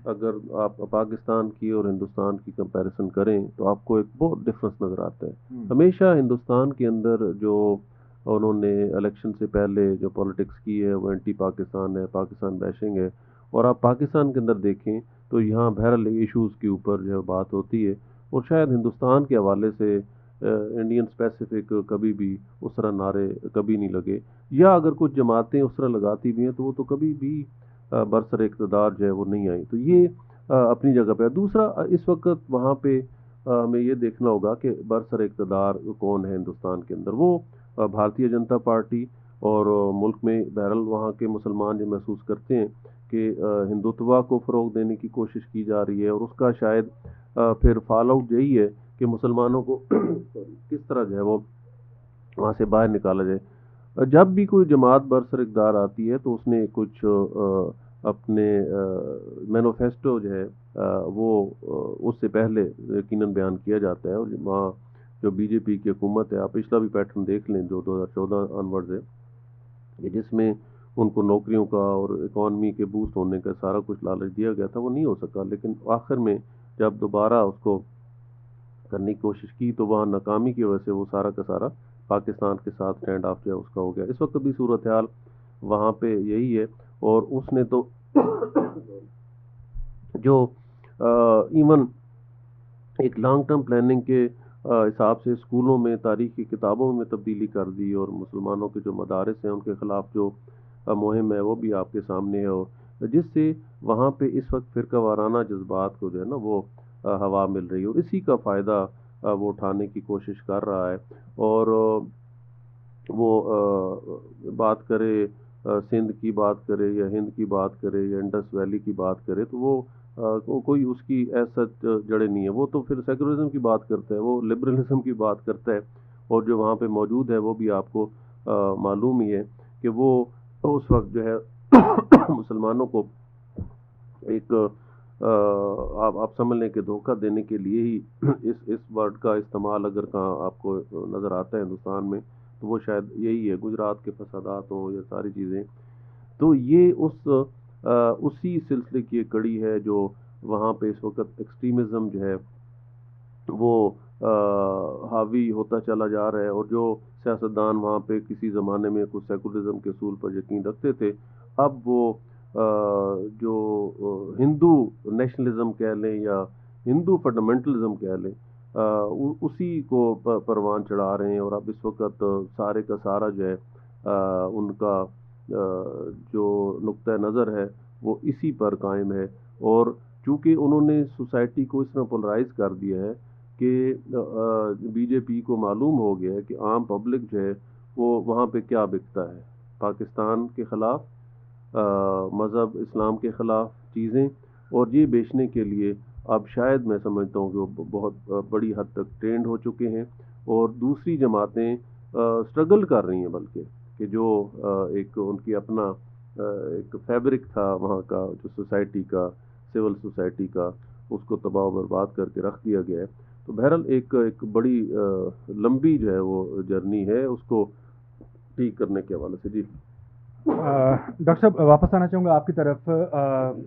اگر آپ پاکستان کی اور ہندوستان کی کمپیریزن کریں تو آپ کو ایک بہت ڈفرنس نظر آتا ہے. ہمیشہ ہندوستان کے اندر جو انہوں نے الیکشن سے پہلے جو پالیٹکس کی ہے وہ اینٹی پاکستان ہے, پاکستان بیشنگ ہے. اور آپ پاکستان کے اندر دیکھیں تو یہاں بہرحال ایشوز کے اوپر جو بات ہوتی ہے, اور شاید ہندوستان کے حوالے سے انڈین اسپیسیفک کبھی بھی اس طرح نعرے کبھی نہیں لگے, یا اگر کچھ جماعتیں اس طرح لگاتی بھی ہیں تو وہ تو کبھی بھی برسر اقتدار جو ہے وہ نہیں آئی. تو یہ اپنی جگہ پہ. دوسرا, اس وقت وہاں پہ ہمیں یہ دیکھنا ہوگا کہ برسر اقتدار کون ہے ہندوستان کے اندر. وہ بھارتیہ جنتا پارٹی اور ملک میں بہرحال وہاں کے مسلمان یہ محسوس کرتے ہیں کہ ہندوتوا کو فروغ دینے کی کوشش کی جا رہی ہے، اور اس کا شاید پھر فال آؤٹ یہی ہے کہ مسلمانوں کو کس طرح جو ہے وہ وہاں سے باہر نکالا جائے۔ جب بھی کوئی جماعت برسر اقتدار آتی ہے تو اس نے کچھ اپنے مینوفیسٹو جو ہے وہ اس سے پہلے یقیناً بیان کیا جاتا ہے، اور وہاں جو بی جے پی کی حکومت ہے، آپ پچھلا بھی پیٹرن دیکھ لیں جو 2014 آنورڈز ہے، کہ جس میں ان کو نوکریوں کا اور اکانومی کے بوسٹ ہونے کا سارا کچھ لالچ دیا گیا تھا، وہ نہیں ہو سکا، لیکن آخر میں جب دوبارہ اس کو کرنے کی کوشش کی تو وہاں ناکامی کی وجہ سے وہ سارا کا سارا پاکستان کے ساتھ اسٹینڈ آف جو ہے اس کا ہو گیا۔ اس وقت بھی صورتحال وہاں پہ یہی ہے، اور اس نے تو جو ایون ایک لانگ ٹرم پلاننگ کے حساب سے اسکولوں میں تاریخ کی کتابوں میں تبدیلی کر دی، اور مسلمانوں کے جو مدارس ہیں ان کے خلاف جو مہم ہے وہ بھی آپ کے سامنے ہے، اور جس سے وہاں پہ اس وقت فرقہ وارانہ جذبات کو جو ہے نا وہ ہوا مل رہی ہے، اور اسی کا فائدہ وہ اٹھانے کی کوشش کر رہا ہے۔ اور وہ بات کرے سندھ کی بات کرے یا ہند کی بات کرے یا انڈس ویلی کی بات کرے، تو وہ کوئی اس کی ایسا جڑیں نہیں ہے، وہ تو پھر سیکولرزم کی بات کرتا ہے، وہ لبرلزم کی بات کرتا ہے، اور جو وہاں پہ موجود ہے وہ بھی آپ کو معلوم ہی ہے کہ وہ اس وقت جو ہے مسلمانوں کو ایک آپ سمجھ لیں کہ دھوکہ دینے کے لیے ہی اس ورڈ کا استعمال اگر کہاں آپ کو نظر آتا ہے ہندوستان میں تو وہ شاید یہی ہے، گجرات کے فسادات ہوں یا ساری چیزیں، تو یہ اسی سلسلے کی ایک کڑی ہے جو وہاں پہ اس وقت ایکسٹریمزم جو ہے وہ حاوی ہوتا چلا جا رہا ہے، اور جو سیاستدان وہاں پہ کسی زمانے میں کچھ سیکولرزم کے اصول پر یقین رکھتے تھے، اب وہ جو ہندو نیشنلزم کہہ لیں یا ہندو فنڈامنٹلزم کہہ لیں اسی کو پروان چڑھا رہے ہیں، اور اب اس وقت سارے کا سارا جو ہے ان کا جو نقطہ نظر ہے وہ اسی پر قائم ہے، اور چونکہ انہوں نے سوسائٹی کو اس طرح پولرائز کر دیا ہے کہ بی جے پی کو معلوم ہو گیا ہے کہ عام پبلک جو ہے وہ وہاں پہ کیا بکتا ہے، پاکستان کے خلاف مذہب اسلام کے خلاف چیزیں، اور یہ بیچنے کے لیے اب شاید میں سمجھتا ہوں کہ وہ بہت بڑی حد تک ٹرینڈ ہو چکے ہیں، اور دوسری جماعتیں سٹرگل کر رہی ہیں، بلکہ کہ جو ایک ان کی اپنا ایک فیبرک تھا وہاں کا جو سوسائٹی کا سول سوسائٹی کا، اس کو تباہ و برباد کر کے رکھ دیا گیا ہے۔ تو بہرحال ایک بڑی لمبی جو ہے وہ جرنی ہے اس کو ٹھیک کرنے کے حوالے سے۔ جی ڈاکٹر صاحب واپس آنا چاہوں گا آپ کی طرف،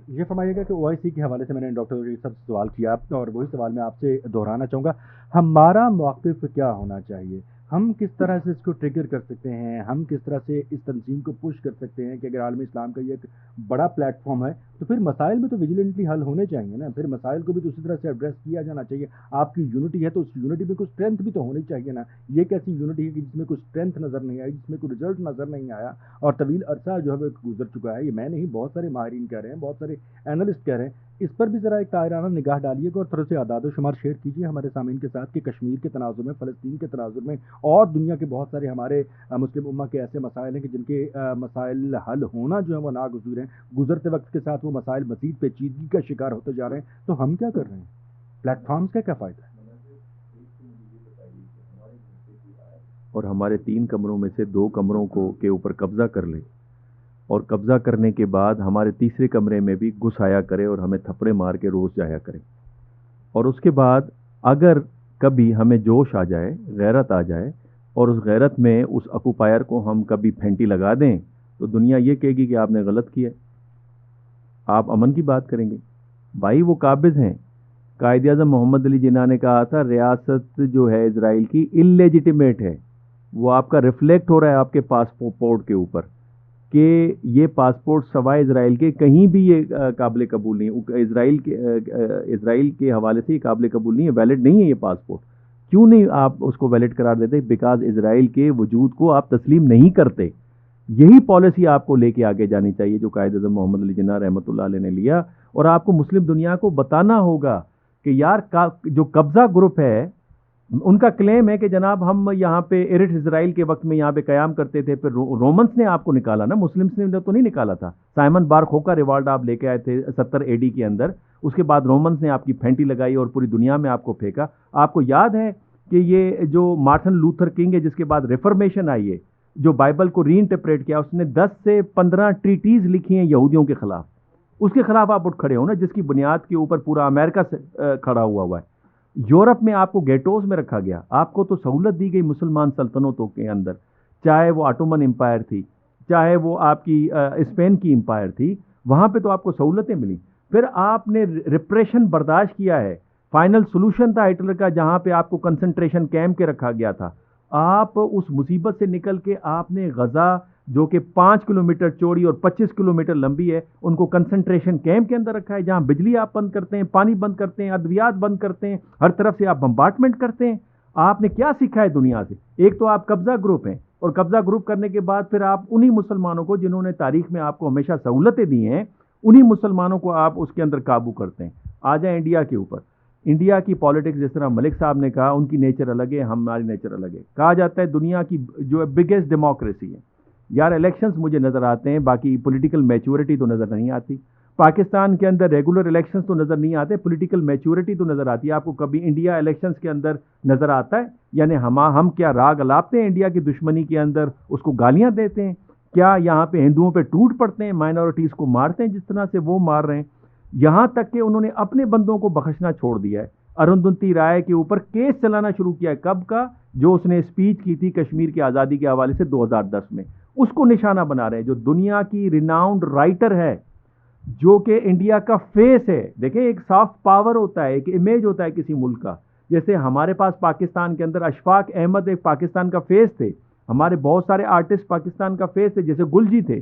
یہ فرمائیے گا کہ او آئی سی کے حوالے سے میں نے ڈاکٹر صاحب سے سوال کیا، اور وہی سوال میں آپ سے دہرانا چاہوں گا، ہمارا موقف کیا ہونا چاہیے؟ ہم کس طرح سے اس کو ٹریگر کر سکتے ہیں؟ ہم کس طرح سے اس تنظیم کو پش کر سکتے ہیں کہ اگر عالم اسلام کا یہ ایک بڑا پلیٹ فارم ہے تو پھر مسائل میں تو ویجیلنٹلی حل ہونے چاہیے نا، پھر مسائل کو بھی تو اسی طرح سے ایڈریس کیا جانا چاہیے۔ آپ کی یونٹی ہے تو اس یونٹی میں کوئی اسٹرینتھ بھی تو ہونی چاہیے نا، یہ کیسی یونٹی ہے کہ جس میں کوئی اسٹرینتھ نظر نہیں آئی، جس میں کوئی رزلٹ نظر نہیں آیا، اور طویل عرصہ جو ہے وہ گزر چکا ہے؟ یہ میں نہیں، بہت سارے ماہرین کہہ رہے ہیں، بہت سارے اینالسٹ کہہ رہے ہیں، اس پر بھی ذرا ایک طائرانہ نگاہ ڈالیے گا اور تھوڑے سے اعداد و شمار شیئر کیجیے ہمارے سامعین کے ساتھ کہ کشمیر کے تناظر میں، فلسطین کے تناظر میں، اور دنیا کے بہت سارے ہمارے مسلم امہ کے ایسے مسائل ہیں کہ جن کے مسائل حل ہونا جو ہے وہ ناگزیر ہیں، گزرتے وقت کے ساتھ وہ مسائل مزید پیچیدگی کا شکار ہوتے جا رہے ہیں، تو ہم کیا کر رہے ہیں؟ پلیٹ فارمز کا کیا فائدہ ہے؟ اور ہمارے 3 کمروں میں سے 2 کمروں کے اوپر قبضہ کر لے، اور قبضہ کرنے کے بعد ہمارے تیسرے کمرے میں بھی گھس آیا کرے اور ہمیں تھپڑے مار کے روز جایا کرے، اور اس کے بعد اگر کبھی ہمیں جوش آ جائے، غیرت آ جائے، اور اس غیرت میں اس آکوپائر کو ہم کبھی پھینٹی لگا دیں تو دنیا یہ کہے گی کہ آپ نے غلط کیا، آپ امن کی بات کریں گے۔ بھائی وہ قابض ہیں، قائد اعظم محمد علی جناح نے کہا تھا ریاست جو ہے اسرائیل کی انلیجیٹیمیٹ ہے، وہ آپ کا ریفلیکٹ ہو رہا ہے آپ کے پاسپورٹ کے اوپر کہ یہ پاسپورٹ سوائے اسرائیل کے کہیں بھی یہ قابل قبول نہیں، اسرائیل کے حوالے سے یہ قابل قبول نہیں ہے، ویلڈ نہیں ہے یہ پاسپورٹ۔ کیوں نہیں آپ اس کو ویلڈ قرار دیتے؟ بیکاز اسرائیل کے وجود کو آپ تسلیم نہیں کرتے۔ یہی پالیسی آپ کو لے کے آگے جانی چاہیے جو قائد اعظم محمد علی جناح رحمۃ اللہ علیہ نے لیا، اور آپ کو مسلم دنیا کو بتانا ہوگا کہ یار جو قبضہ گروپ ہے ان کا کلیم ہے کہ جناب ہم یہاں پہ ایرٹ اسرائیل کے وقت میں یہاں پہ قیام کرتے تھے، پھر رومنس نے آپ کو نکالا نا، مسلمس نے تو نہیں نکالا تھا. سائمن بار خوکا ریوالٹ آپ لے کے آئے تھے 70 AD کے اندر، اس کے بعد رومنس نے آپ کی پھینٹی لگائی اور پوری دنیا میں آپ کو پھینکا. آپ کو یاد ہے کہ یہ جو مارٹن لوتھر کنگ ہے جس کے بعد ریفرمیشن آئی ہے، جو بائبل کو ری انٹرپریٹ کیا، اس نے 10 سے 15 ٹریٹیز لکھی ہیں یہودیوں کے خلاف. اس کے خلاف آپ اٹھ کھڑے ہو نا، جس کی بنیاد کے اوپر پورا امریکہ سے کھڑا ہوا ہے. یورپ میں آپ کو گیٹوز میں رکھا گیا، آپ کو تو سہولت دی گئی مسلمان سلطنتوں کے اندر، چاہے وہ آٹومن امپائر تھی، چاہے وہ آپ کی اسپین کی امپائر تھی، وہاں پہ تو آپ کو سہولتیں ملی. پھر آپ نے ریپریشن برداشت کیا ہے. فائنل سولوشن تھا ہٹلر کا، جہاں پہ آپ کو کنسنٹریشن کیمپ کے رکھا گیا تھا. آپ اس مصیبت سے نکل کے آپ نے غزہ جو کہ 5 کلومیٹر چوڑی اور 25 کلومیٹر لمبی ہے، ان کو کنسنٹریشن کیمپ کے اندر رکھا ہے، جہاں بجلی آپ بند کرتے ہیں، پانی بند کرتے ہیں، ادویات بند کرتے ہیں، ہر طرف سے آپ بمبارٹمنٹ کرتے ہیں. آپ نے کیا سیکھا ہے دنیا سے؟ ایک تو آپ قبضہ گروپ ہیں، اور قبضہ گروپ کرنے کے بعد پھر آپ انہی مسلمانوں کو جنہوں نے تاریخ میں آپ کو ہمیشہ سہولتیں دی ہیں، انہی مسلمانوں کو آپ اس کے اندر قابو کرتے ہیں. آ جائیں انڈیا کے اوپر. انڈیا کی پالیٹکس، جس طرح ملک صاحب نے کہا، ان کی نیچر الگ ہے، ہماری نیچر الگ ہے. کہا جاتا ہے دنیا کی جو بگیسٹ ڈیموکریسی ہے. یار الیکشنز مجھے نظر آتے ہیں، باقی پولیٹیکل میچورٹی تو نظر نہیں آتی. پاکستان کے اندر ریگولر الیکشنز تو نظر نہیں آتے، پولیٹیکل میچورٹی تو نظر آتی ہے. آپ کو کبھی انڈیا الیکشنز کے اندر نظر آتا ہے؟ یعنی ہم کیا راگ الاپتے ہیں انڈیا کی دشمنی کے اندر، اس کو گالیاں دیتے ہیں؟ کیا یہاں پہ ہندوؤں پہ ٹوٹ پڑتے ہیں، مائنورٹیز کو مارتے ہیں جس طرح سے وہ مار رہے ہیں؟ یہاں تک کہ انہوں نے اپنے بندوں کو بخشنا چھوڑ دیا ہے. ارندھتی رائے کے اوپر کیس چلانا شروع کیا ہے. کب کا؟ جو اس نے اسپیچ کی تھی کشمیر کی آزادی کے حوالے سے 2010 میں، اس کو نشانہ بنا رہے ہیں. جو دنیا کی ریناؤنڈ رائٹر ہے، جو کہ انڈیا کا فیس ہے. دیکھیں ایک سافٹ پاور ہوتا ہے، ایک امیج ہوتا ہے کسی ملک کا. جیسے ہمارے پاس پاکستان کے اندر اشفاق احمد ایک پاکستان کا فیس تھے، ہمارے بہت سارے آرٹسٹ پاکستان کا فیس تھے، جیسے گلجی تھے.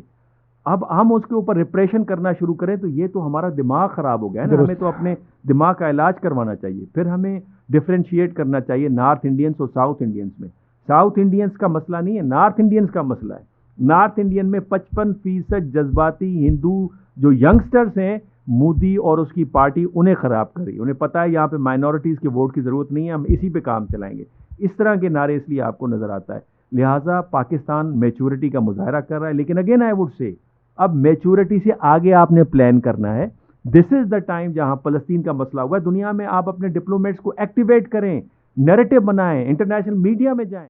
اب ہم اس کے اوپر ریپریشن کرنا شروع کریں تو یہ تو ہمارا دماغ خراب ہو گیا ہے نا. ہمیں تو اپنے دماغ کا علاج کروانا چاہیے. پھر ہمیں ڈفرینشیٹ کرنا چاہیے نارتھ انڈینس اور ساؤتھ انڈینس میں. ساؤتھ انڈینس کا مسئلہ نہیں ہے، نارتھ انڈینس کا مسئلہ ہے. نارتھ انڈین میں 55% جذباتی ہندو جو ینگسٹرز ہیں، مودی اور اس کی پارٹی انہیں خراب کری. انہیں پتا ہے یہاں پہ مائنورٹیز کے ووٹ کی ضرورت نہیں ہے، ہم اسی پہ کام چلائیں گے. اس طرح کے نعرے اس لیے آپ کو نظر آتا ہے. لہٰذا پاکستان میچورٹی کا مظاہرہ کر رہا ہے، لیکن اگین آئی وڈ سے اب میچورٹی سے آگے آپ نے پلان کرنا ہے. دس از دا ٹائم جہاں فلسطین کا مسئلہ ہوا ہے. دنیا میں آپ اپنے ڈپلومیٹس کو ایکٹیویٹ کریں، نیریٹو بنائیں، انٹرنیشنل میڈیا میں جائیں.